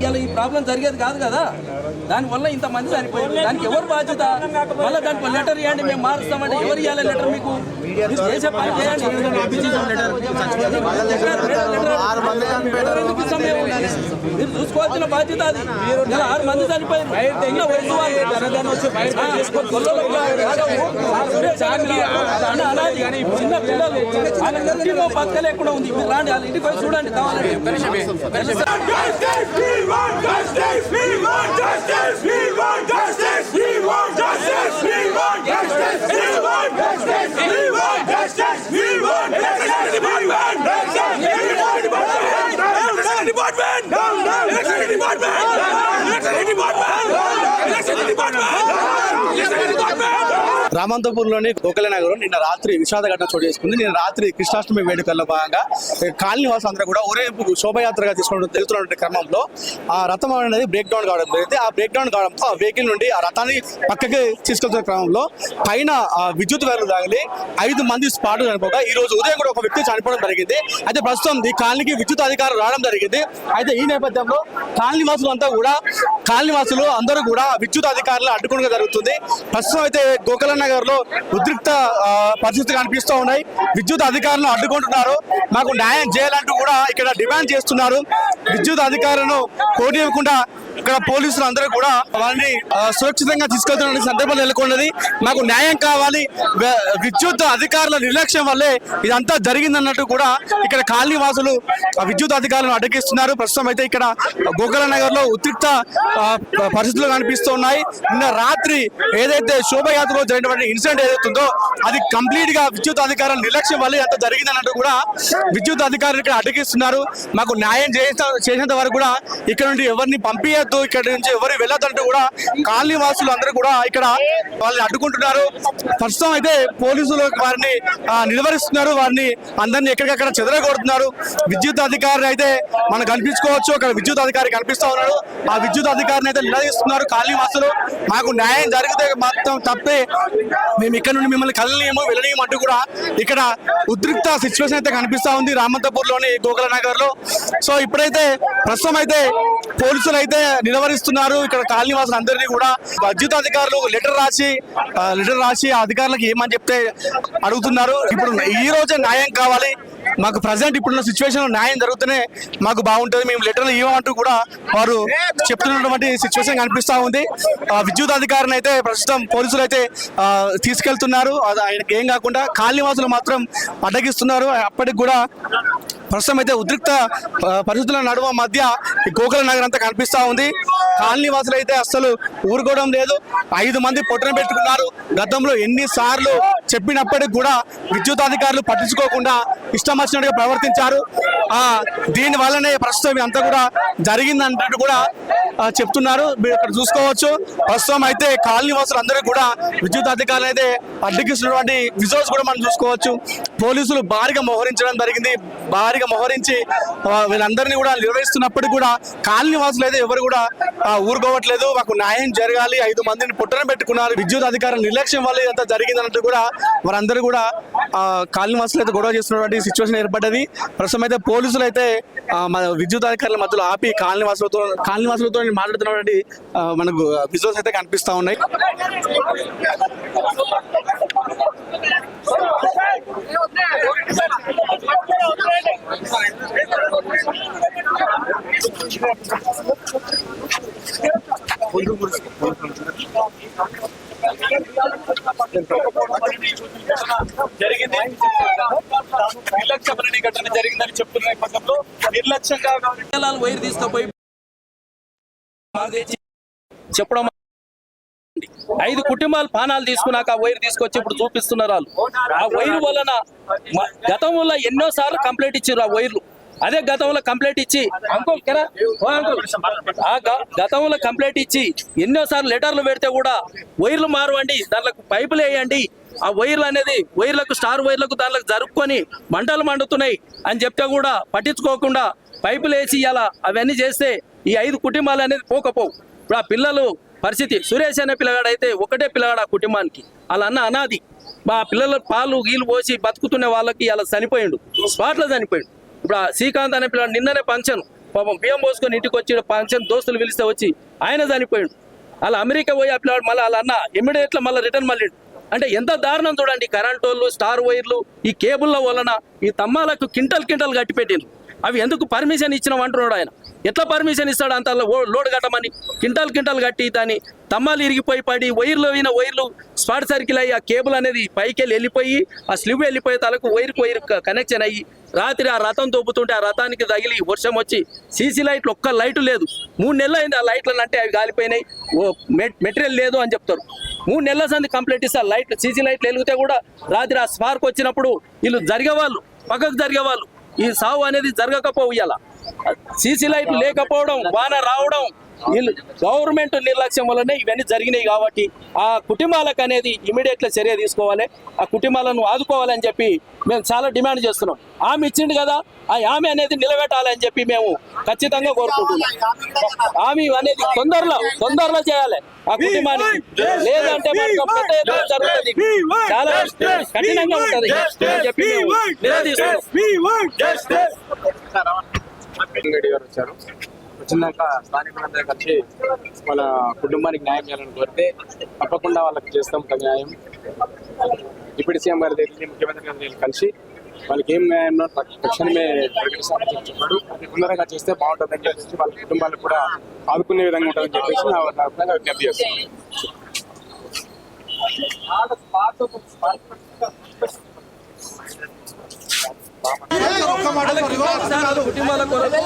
ఇలా ఈ ప్రాబ్లం జరిగేది కాదు కదా, దానివల్ల ఇంతమంది చనిపోయింది. దానికి ఎవరు బాధ్యత? మళ్ళీ దానికి లెటర్ ఇవ్వండి, మేము మారుస్తామంటే ఎవరు ఇవ్వాలి లెటర్? మీకు చేసే పని చేయండి. మీరు చూసుకోవాల్సిన బాధ్యత అది. ఇలా 6 మంది చనిపోయింది. వయసు చిన్న పిల్లలు బతకలేకుండా ఉంది. మీరు రాండి, వాళ్ళ ఇంటికి పోయి చూడండి కావాలంటే. Justice! We want justice! We want justice! We want justice! We want justice! We want justice! We want justice! We want justice! Department! Department! రామంతపూర్లోని Gokhale నగరం నిన్న రాత్రి విషాద ఘటన చోటు చేసుకుంది. నిన్న రాత్రి కృష్ణాష్టమి వేడుకల్లో భాగంగా కాలనీ వాసులు అందరూ కూడా ఊరేగింపు శోభయాత్రగా తీసుకుంటూ వెళ్తున్నటువంటి క్రమంలో ఆ రథం అనేది బ్రేక్ డౌన్ కావడం జరిగింది. ఆ బ్రేక్ డౌన్ కావడంతో ఆ వెహికల్ నుండి ఆ రథాన్ని పక్కకి తీసుకెళ్తున్న క్రమంలో పైన విద్యుత్ వైర్లు తగిలి 5 మంది స్పాట్ చనిపోగా ఈ రోజు ఉదయం కూడా ఒక వ్యక్తి చనిపోవడం జరిగింది. అయితే ప్రస్తుతం ఈ కాలనీకి విద్యుత్ అధికారులు రావడం జరిగింది. అయితే ఈ నేపథ్యంలో కాలనీ వాసులు అందరూ కూడా విద్యుత్ అధికారులు అడ్డుకోవడం జరుగుతుంది. ప్రస్తుతం అయితే గోఖలే నగర్ లో ఉద్రిక్త పరిస్థితులు కనిపిస్తూ ఉన్నాయి. విద్యుత్ అధికారులను అడ్డుకుంటున్నారు. మాకు న్యాయం చేయాలంటూ కూడా ఇక్కడ డిమాండ్ చేస్తున్నారు. విద్యుత్ అధికారులను కోటివ్వకుండా ఇక్కడ పోలీసులు అందరూ కూడా వారిని సురక్షితంగా తీసుకెళ్తున్న సందర్భం నెలకొన్నది. మాకు న్యాయం కావాలి, విద్యుత్ అధికారుల నిర్లక్ష్యం వల్లే ఇదంతా జరిగిందన్నట్టు కూడా ఇక్కడ కాలనీ వాసులు విద్యుత్ అధికారులను అడ్డగిస్తున్నారు. ప్రస్తుతం అయితే ఇక్కడ గోఖలే నగర్ లో ఉద్రిక్త పరిస్థితులు కనిపిస్తూ ఉన్నాయి. నిన్న రాత్రి ఏదైతే శోభయాత్రలో జరిగినటువంటి ఇన్సిడెంట్ ఏదైతుందో అది కంప్లీట్ గా విద్యుత్ అధికారుల నిర్లక్ష్యం వల్ల అంత జరిగిందన్నట్టు కూడా విద్యుత్ అధికారులు ఇక్కడ అడ్డగిస్తున్నారు. మాకు న్యాయం చేసేంత వరకు కూడా ఇక్కడ నుండి ఎవరిని పంపించద్దు, ఇక్కడ నుంచి ఎవరు వెళ్ళొద్దంటూ కూడా కాలనీ వాసులు అందరూ కూడా ఇక్కడ వాళ్ళని అడ్డుకుంటున్నారు. ప్రస్తుతం అయితే పోలీసులు వారిని నిలువరిస్తున్నారు. వారిని అందరినీ ఎక్కడికక్కడ చెదరగొడుతున్నారు. విద్యుత్ అధికారులు అయితే మనం కనిపించుకోవచ్చు. అక్కడ విద్యుత్ అధికారి కనిపిస్తా ఉన్నాడు. ఆ విద్యుత్ అధికారిని అయితే నిలదీస్తున్నారు కాలనీ వాసులు. మాకు న్యాయం జరిగితే మాత్రం తప్పే మేము ఇక్కడ నుండి మిమ్మల్ని కదలనీయము వెళ్ళనీయము అంటూ కూడా ఇక్కడ ఉద్రిక్త సిచ్యువేషన్ అయితే కనిపిస్తా ఉంది రామంతపూర్ లోని గోఖలే నగర్ లో. సో ఇప్పుడైతే ప్రస్తుతం అయితే పోలీసులు అయితే నిలవరిస్తున్నారు. ఇక్కడ కాలనీ వాసులు అందరినీ కూడా విద్యుత్ అధికారులు లెటర్ రాసి ఆ అధికారులకు ఏమని చెప్తే అడుగుతున్నారు. ఇప్పుడు ఈ రోజే న్యాయం కావాలి, మాకు ప్రజెంట్ ఇప్పుడున్న సిచ్యువేషన్ న్యాయం జరుగుతూనే మాకు బాగుంటుంది, మేము లెటర్లు ఇవ్వమంటూ కూడా వారు చెప్తున్నటువంటి సిచ్యువేషన్ కనిపిస్తా ఉంది. విద్యుత్ అధికారిని అయితే ప్రస్తుతం పోలీసులు అయితే తీసుకెళ్తున్నారు. ఆయనకి ఏం కాకుండా కాలనీ వాసులు మాత్రం అడ్డగిస్తున్నారు. అప్పటికి కూడా ప్రస్తుతం అయితే ఉద్రిక్త పరిస్థితుల నడుమ మధ్య ఈ గోఖలే నగర్ అంతా కనిపిస్తా ఉంది. కాలనీ వాసులు అయితే అస్సలు ఊరుకోవడం లేదు. 5 మంది పొట్టన పెట్టుకున్నారు. గతంలో ఎన్నిసార్లు చెప్పినప్పటికి కూడా విద్యుత్ అధికారులు పట్టించుకోకుండా ఇష్టం వచ్చినట్టుగా ప్రవర్తించారు. దీని వల్లనే ప్రస్తుతం అంతా కూడా జరిగిందంటూ కూడా చెప్తున్నారు. మీరు ఇక్కడ చూసుకోవచ్చు. ప్రస్తుతం అయితే కాలనీ వాసులు అందరూ కూడా విద్యుత్ అధికారులు అయితే అడ్డగిస్తున్నటువంటి విజువల్స్ కూడా మనం చూసుకోవచ్చు. పోలీసులు భారీగా మోహరించడం జరిగింది. భారీగా మోహరించి వీళ్ళందరినీ కూడా నిర్వహిస్తున్నప్పటికీ కూడా కాలనీ వాసులు అయితే ఎవరు కూడా ఊరుకోవట్లేదు. మాకు న్యాయం జరగాలి, 5 మందిని పుట్టన పెట్టుకున్నారు. విద్యుత్ అధికారుల నిర్లక్ష్యం వల్ల ఇదంతా జరిగిందన్నట్టు కూడా వారందరూ కూడా కాలనీ వాసులు అయితే గొడవ చేస్తున్నటువంటి సిచ్యువేషన్ ఏర్పడ్డది. ప్రస్తుతం అయితే పోలీసులు అయితే విద్యుత్ అధికారుల మధ్యలో ఆపి కాలనీ వాసులతో మాట్లాడుతున్నటువంటి మనకు విజువల్స్ అయితే కనిపిస్తా ఉన్నాయి. జరిగింది నిర్లక్ష్యమైన ఘటన జరిగిందని చెప్తున్న నేపథ్యంలో నిర్లక్ష్యంగా వైర్ తీసుకుపోయి చెప్పడం 5 కుటుంబాలు పానాలు తీసుకున్నాక ఆ వైర్ తీసుకొచ్చి ఇప్పుడు చూపిస్తున్నారు వాళ్ళు. ఆ వైర్ వలన గతంలో ఎన్నోసార్లు కంప్లైంట్ ఇచ్చారు. ఆ వైర్లు అదే గతంలో కంప్లైంట్ ఇచ్చి గతంలో కంప్లైంట్ ఇచ్చి ఎన్నోసార్లు లెటర్లు పెడితే కూడా వైర్లు మారవండి, దాంట్లో పైపులు వేయండి, ఆ వైర్లు అనేది వైర్లకు స్టార్ వైర్లకు దాంట్లో జరుపుకొని మంటలు మండుతున్నాయి అని చెప్తే కూడా పట్టించుకోకుండా పైపులు వేసి ఇలా అవన్నీ చేస్తే ఈ 5 కుటుంబాలు అనేది పోకపోవు. ఇప్పుడు ఆ పిల్లలు పరిస్థితి, సురేష్ అనే పిల్లగాడు అయితే ఒకటే పిల్లగాడు ఆ కుటుంబానికి, వాళ్ళ అన్న అనాది. మా పిల్లల పాలు గీలు పోసి బతుకుతున్న వాళ్ళకి అలా చనిపోయిండు, స్పాట్లో చనిపోయిండు. ఇప్పుడు ఆ శ్రీకాంత్ అనే పిల్లగాడు నిన్ననే ఫంక్షన్ పాపం బియ్యం పోసుకొని ఇంటికి వచ్చి ఫంక్షన్ దోస్తులు పిలిస్తే వచ్చి ఆయన చనిపోయిండు. అలా అమెరికా పోయి ఆ పిల్లవాడు మళ్ళీ వాళ్ళ అన్న ఇమ్మీడియట్గా మళ్ళీ రిటర్న్ మళ్ళీ. అంటే ఎంత దారుణం చూడండి. కరెంట్ వాళ్ళు, స్టార్ వైర్లు, ఈ కేబుల్ల వలన ఈ తమ్మాలకు కింటల్ కట్టి పెట్టిండ్రు. అవి ఎందుకు పర్మిషన్ ఇచ్చినాం అంటున్నాడు ఆయన. ఎట్లా పర్మిషన్ ఇస్తాడు అంత లోడ్ కట్టమని? కింటల్ కట్టి దాన్ని తమ్మాలు ఇరిగిపోయి పడి వైర్లు స్పాట్ సర్కిల్ అయ్యి ఆ కేబుల్ అనేది పైకి వెళ్ళిపోయి ఆ స్లివ్ వెళ్ళిపోయే తలకు వైర్ కనెక్షన్ అయ్యి రాత్రి ఆ రథం తోపుతుంటే ఆ రథానికి తగిలి వర్షం వచ్చి సీసీ లైట్లు ఒక్క లైటు లేదు. 3 నెలలు అయింది ఆ లైట్లను అంటే అవి కాలిపోయినాయి, మెటీరియల్ లేదు అని చెప్తారు. 3 నెలల సంది కంప్లైంట్ ఇస్తారు. లైట్లు సీసీ లైట్లు వెలిగితే కూడా రాత్రి ఆ స్పార్క్ వచ్చినప్పుడు వీళ్ళు జరిగేవాళ్ళు, పక్కకు జరిగేవాళ్ళు. ఈ సావు అనేది జరగకపోవు. ఇలా సీసీ లైట్లు లేకపోవడం, వాన రావడం, వీళ్ళు గవర్నమెంట్ నిర్లక్ష్యం వల్లనే ఇవన్నీ జరిగినాయి. కాబట్టి ఆ కుటుంబాలకు అనేది ఇమీడియట్గా చర్య తీసుకోవాలి, ఆ కుటుంబాలను ఆదుకోవాలని చెప్పి మేము చాలా డిమాండ్ చేస్తున్నాం. ఆమె ఇచ్చిండు కదా, ఆ ఆమె అనేది నిలబెట్టాలని చెప్పి మేము ఖచ్చితంగా కోరుకుంటున్నాం. ఆమె అనేది తొందరలో చేయాలి ఆ కుటుంబానికి, లేదంటే మాత్రం పెద్ద ఎత్తున జరుగుతుంది, చాలా కఠినంగా ఉంటుంది అని చెప్పి మేము నిలదీస్తున్నాం. రెడ్డి గారు వచ్చినాక స్థానికులందరూ కలిసి వాళ్ళ కుటుంబానికి న్యాయం చేయాలని కోరితే తప్పకుండా వాళ్ళకి చేస్తాం న్యాయం. డిప్యూటీ సీఎం గారి దగ్గర, ముఖ్యమంత్రి గారి దగ్గర కలిసి వాళ్ళకి ఏం న్యాయంలో తక్షణమే ప్రకటిస్తామని చెప్పాడు. తొందరగా చేస్తే బాగుంటుందని చెప్పేసి వాళ్ళ కుటుంబాలకు కూడా ఆదుకునే విధంగా ఉంటుందని చెప్పేసి నా విజ్ఞప్తి చేస్తున్నాను. కుటుంబాల కొరకు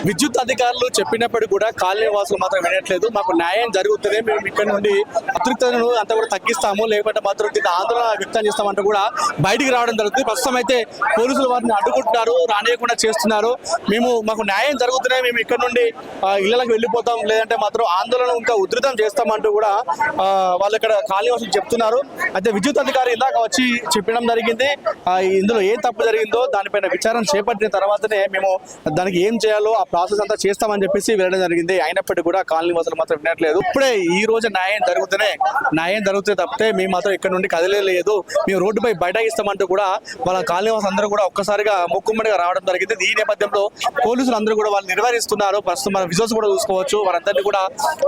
విద్యుత్ అధికారులు చెప్పినప్పటికీ కూడా కాలనీ వాసులు మాత్రం వినట్లేదు. మాకు న్యాయం జరుగుతుంది, మేము ఇక్కడ నుండి ఉద్రిక్తతను అంతా కూడా తగ్గిస్తాము, లేకపోతే మాత్రం దీన్ని ఆందోళన వ్యక్తం చేస్తామంటూ కూడా బయటికి రావడం జరుగుతుంది. ప్రస్తుతం అయితే పోలీసులు వారిని అడ్డుకుంటున్నారు, రానియకుండా చేస్తున్నారు. మాకు న్యాయం జరుగుతున్నాయి, మేము ఇక్కడ నుండి ఇళ్లకు వెళ్ళిపోతాం, లేదంటే మాత్రం ఆందోళన ఇంకా ఉధృతం చేస్తామంటూ కూడా వాళ్ళు ఇక్కడ కాలనీ వాసులు చెప్తున్నారు. అయితే విద్యుత్ అధికారి ఇందాక వచ్చి చెప్పడం జరిగింది, ఇందులో ఏం తప్పు జరిగిందో దానిపైన విచారణ చేపట్టిన తర్వాతనే మేము దానికి ఏం చేయాలో ఆ ప్రాసెస్ అంతా చేస్తామని చెప్పేసి వెళ్ళడం జరిగింది. అయినప్పటికీ కూడా కాలనీ వాసులు మాత్రం వినట్లేదు. ఇప్పుడే ఈ రోజు న్యాయం జరుగుతే తప్పితే మేము మాత్రం ఇక్కడ నుండి కదిలేదు, మేము రోడ్డుపై బైఠాయిస్తామంటూ కూడా వాళ్ళ కాలనీ వాసులు అందరూ కూడా ఒక్కసారిగా మొక్కుమ్మడిగా రావడం జరిగింది. ఈ నేపథ్యంలో పోలీసులు అందరూ కూడా వాళ్ళు నిర్వహిస్తున్నారు. ప్రస్తుతం మన విజువల్స్ కూడా చూసుకోవచ్చు, వారందరినీ కూడా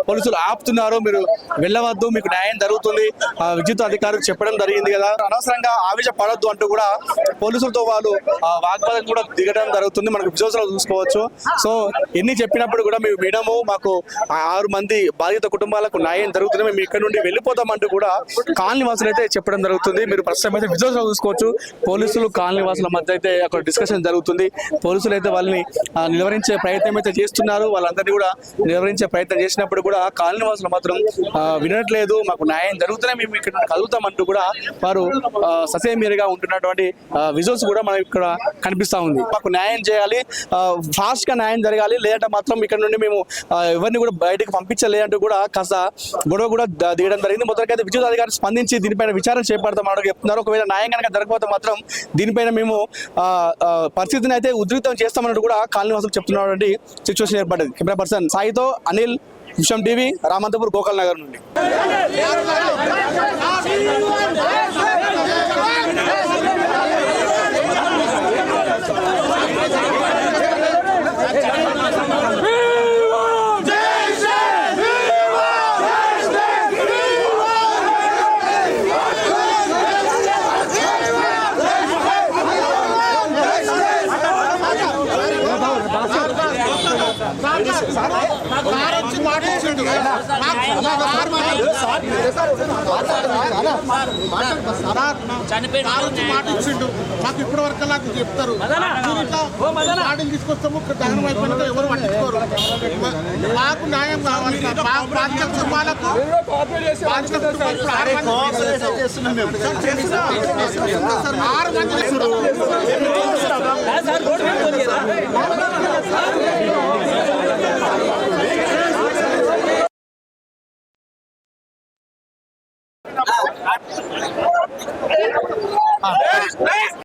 పోలీసులు ఆపుతున్నారు. మీరు వెళ్ళవద్దు, మీకు న్యాయం జరుగుతుంది విద్యుత్ అధికారులు చెప్పడం జరిగింది కదా, అనవసరంగా ఆవేశ పడొద్దు అంటూ కూడా పోలీసులతో వాళ్ళు వాగ్వాదం కూడా దిగడం జరుగుతుంది. మనకు విజువల్స్ లో చూసుకోవచ్చు. సో ఎన్ని చెప్పినప్పుడు కూడా మేము వినము, మాకు 6 మంది బాధిత కుటుంబాలకు న్యాయం జరుగుతుంది, మేము ఇక్కడ నుండి వెళ్ళిపోతామంటూ కూడా కాలనీ వాసులు అయితే చెప్పడం జరుగుతుంది. మీరు ప్రస్తుతం అయితే విజువల్స్ లో చూసుకోవచ్చు, పోలీసులు కాలనీ వాసుల మధ్య అయితే అక్కడ డిస్కషన్ జరుగుతుంది. పోలీసులు అయితే వాళ్ళని నిలువరించే ప్రయత్నం అయితే చేస్తున్నారు. వాళ్ళందరినీ కూడా నిలువరించే ప్రయత్నం చేసినప్పుడు కూడా కాలనీ వాసులు మాత్రం వినట్లేదు, మాకు న్యాయం జరుగుతూనే మేము ఇక్కడ కలుగుతామంటూ కూడా వారు ససేమీరుగా ఉంటున్నటువంటి విజువల్స్ కూడా మనకి ఇక్కడ కనిపిస్తా ఉంది. మాకు న్యాయం చేయాలి, ఫాస్ట్ గా న్యాయం జరగాలి, లేదంటే మాత్రం ఇక్కడ నుండి మేము ఎవరిని కూడా బయటకు పంపించలేదంటూ కూడా కాస్త గొడవ కూడా దిగడం జరిగింది. మొదటికైతే విద్యుత్ అధికారులు స్పందించి దీనిపైన విచారణ చేపడతామని చెప్తున్నారు. ఒకవేళ న్యాయం కనుక జరగకపోతే మాత్రం దీనిపైన మేము పరిస్థితిని అయితే ఉధృతం చేస్తామన్నట్టు కూడా కాలనీ వాసులు చెప్తున్నటువంటి సిచ్యువేషన్ ఏర్పడింది. కెమెరా పర్సన్ సాయితో అనిల్, విషయం టీవీ, రామంతపూర్, గోకల్ నగర్ నుండి. మాటిచ్చిండు మాకు ఇప్పటి వరకు నాకు చెప్తారు మాటలు తీసుకొస్తాము దహనం అయిపోయినాక ఎవరు పట్టించుకోరు మాకు న్యాయం కావాలి బాధిత కుటుంబాలకు ఆరు మంది